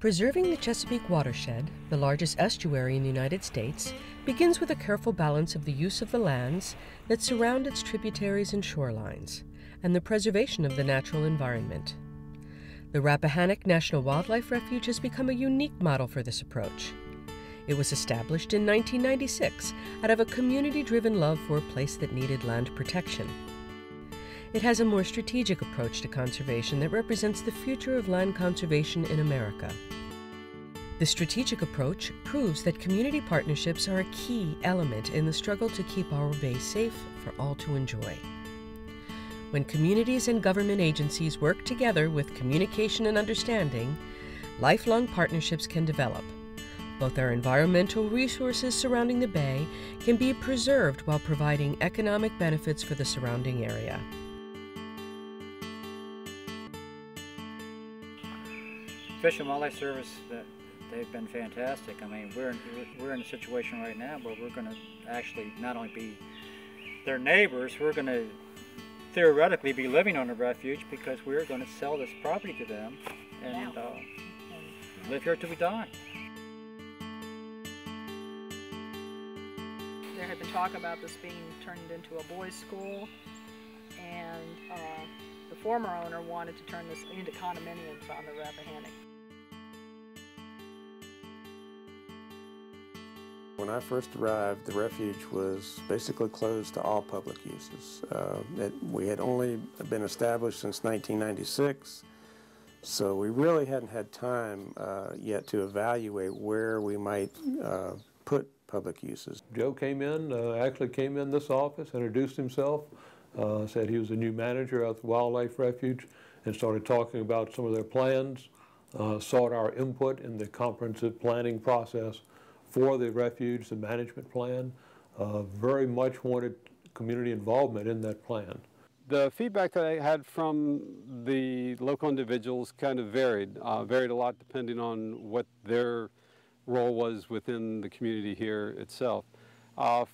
Preserving the Chesapeake watershed, the largest estuary in the United States, begins with a careful balance of the use of the lands that surround its tributaries and shorelines, and the preservation of the natural environment. The Rappahannock National Wildlife Refuge has become a unique model for this approach. It was established in 1996 out of a community-driven love for a place that needed land protection. It has a more strategic approach to conservation that represents the future of land conservation in America. The strategic approach proves that community partnerships are a key element in the struggle to keep our bay safe for all to enjoy. When communities and government agencies work together with communication and understanding, lifelong partnerships can develop. Both our environmental resources surrounding the bay can be preserved while providing economic benefits for the surrounding area. Fish and Wildlife Service, they've been fantastic. I mean, we're in a situation right now where we're going to actually not only be their neighbors, we're going to theoretically be living on the refuge because we're going to sell this property to them and live here till we die. There had been talk about this being turned into a boys' school, and the former owner wanted to turn this into condominiums on the Rappahannock. When I first arrived, the refuge was basically closed to all public uses. We had only been established since 1996, so we really hadn't had time yet to evaluate where we might put public uses. Joe came in, actually came in this office, introduced himself, said he was a new manager at the Wildlife Refuge, and started talking about some of their plans, sought our input in the comprehensive planning process for the refuge, the management plan, very much wanted community involvement in that plan. The feedback that I had from the local individuals kind of varied a lot depending on what their role was within the community here itself.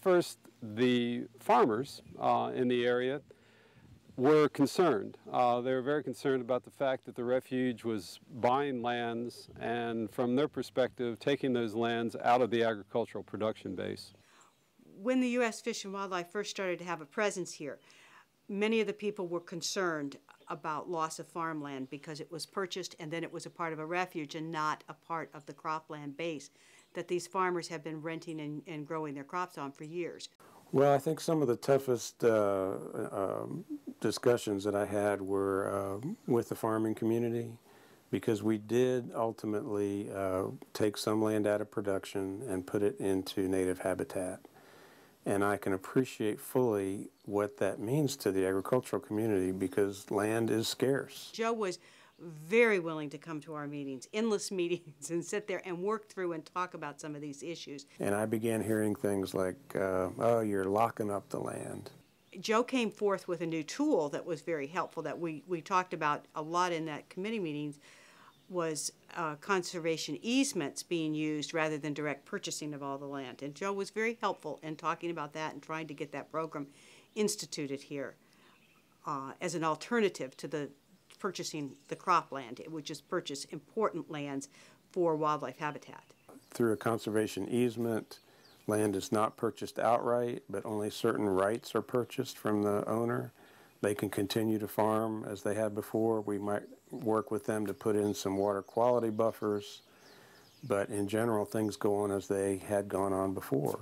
First, the farmers in the area were concerned. They were very concerned about the fact that the refuge was buying lands and, from their perspective, taking those lands out of the agricultural production base. When the U.S. Fish and Wildlife first started to have a presence here, many of the people were concerned about loss of farmland because it was purchased and then it was a part of a refuge and not a part of the cropland base that these farmers have been renting and growing their crops on for years. Well, I think some of the toughest discussions that I had were with the farming community, because we did ultimately take some land out of production and put it into native habitat. And I can appreciate fully what that means to the agricultural community because land is scarce. Joe was very willing to come to our meetings, endless meetings, and sit there and work through and talk about some of these issues. And I began hearing things like, oh, you're locking up the land. Joe came forth with a new tool that was very helpful that we talked about a lot in that committee meetings, was conservation easements being used rather than direct purchasing of all the land. And Joe was very helpful in talking about that and trying to get that program instituted here as an alternative to the purchasing the cropland. It would just purchase important lands for wildlife habitat. Through a conservation easement, land is not purchased outright, but only certain rights are purchased from the owner. They can continue to farm as they had before. We might work with them to put in some water quality buffers, but in general, things go on as they had gone on before.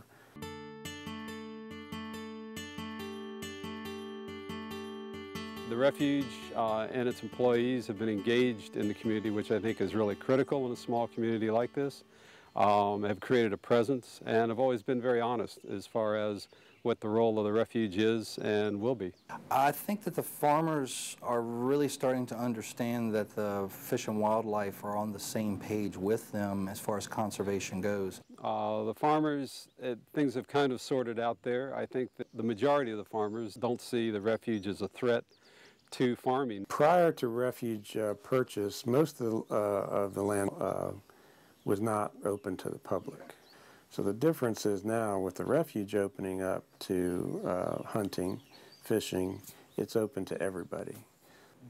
The refuge and its employees have been engaged in the community, which I think is really critical in a small community like this. Have created a presence and have always been very honest as far as what the role of the refuge is and will be. I think that the farmers are really starting to understand that the Fish and Wildlife are on the same page with them as far as conservation goes. The farmers, things have kind of sorted out there. I think that the majority of the farmers don't see the refuge as a threat to farming. Prior to refuge purchase, most of the land was not open to the public. So the difference is now with the refuge opening up to hunting, fishing, it's open to everybody.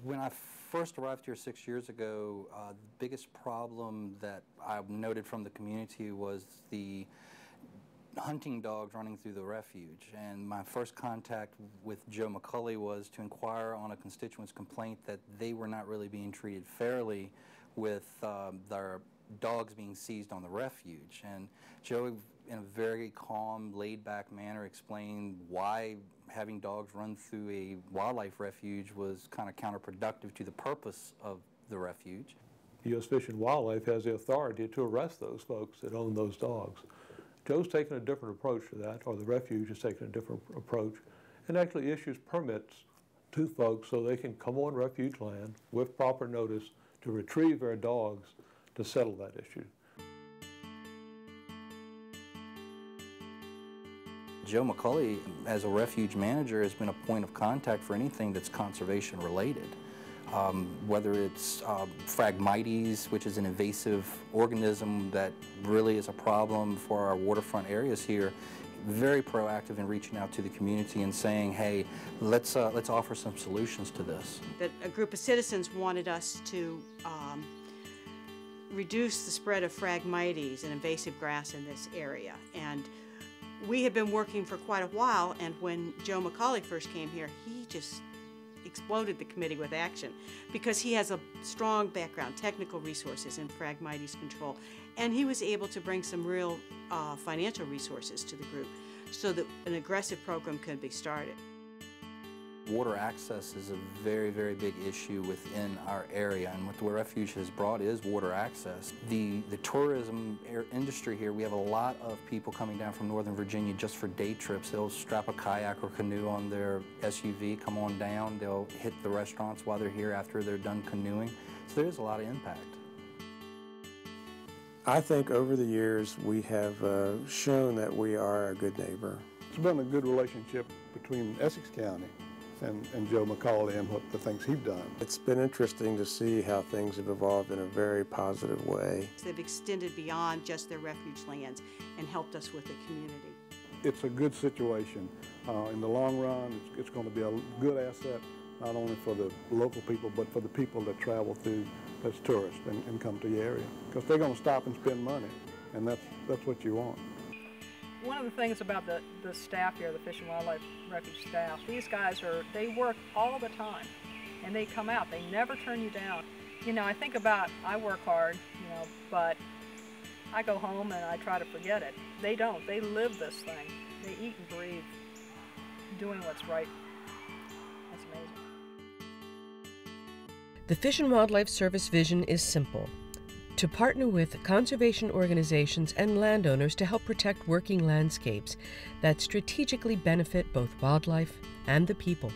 When I first arrived here 6 years ago, the biggest problem that I noted from the community was the hunting dogs running through the refuge. And my first contact with Joe McCauley was to inquire on a constituent's complaint that they were not really being treated fairly with their dogs being seized on the refuge. And Joe, in a very calm, laid-back manner, explained why having dogs run through a wildlife refuge was kind of counterproductive to the purpose of the refuge. U.S. Fish and Wildlife has the authority to arrest those folks that own those dogs. Joe's taken a different approach to that, or the refuge has taken a different approach, and actually issues permits to folks so they can come on refuge land with proper notice to retrieve their dogs to settle that issue. Joe McCauley, as a refuge manager, has been a point of contact for anything that's conservation related. Whether it's Phragmites, which is an invasive organism that really is a problem for our waterfront areas here, very proactive in reaching out to the community and saying, hey, let's offer some solutions to this. That a group of citizens wanted us to reduce the spread of Phragmites, an invasive grass in this area. And we had been working for quite a while, and when Joe McCauley first came here, he just exploded the committee with action because he has a strong background, technical resources in Phragmites control, and he was able to bring some real financial resources to the group so that an aggressive program could be started. Water access is a very, very big issue within our area, and what the refuge has brought is water access. The tourism industry here, we have a lot of people coming down from Northern Virginia just for day trips. They'll strap a kayak or canoe on their SUV, come on down, they'll hit the restaurants while they're here after they're done canoeing. So there is a lot of impact. I think over the years we have shown that we are a good neighbor. It's been a good relationship between Essex County and Joe McCauley and what the things he's done. It's been interesting to see how things have evolved in a very positive way. They've extended beyond just their refuge lands and helped us with the community. It's a good situation. In the long run, it's going to be a good asset, not only for the local people, but for the people that travel through as tourists and come to the area. Because they're going to stop and spend money, and that's what you want. One of the things about the staff here, the Fish and Wildlife Refuge staff, these guys they work all the time, and they come out. They never turn you down. You know, I think about, I work hard, you know, but I go home and I try to forget it. They don't. They live this thing. They eat and breathe doing what's right. That's amazing. The Fish and Wildlife Service vision is simple: to partner with conservation organizations and landowners to help protect working landscapes that strategically benefit both wildlife and the people.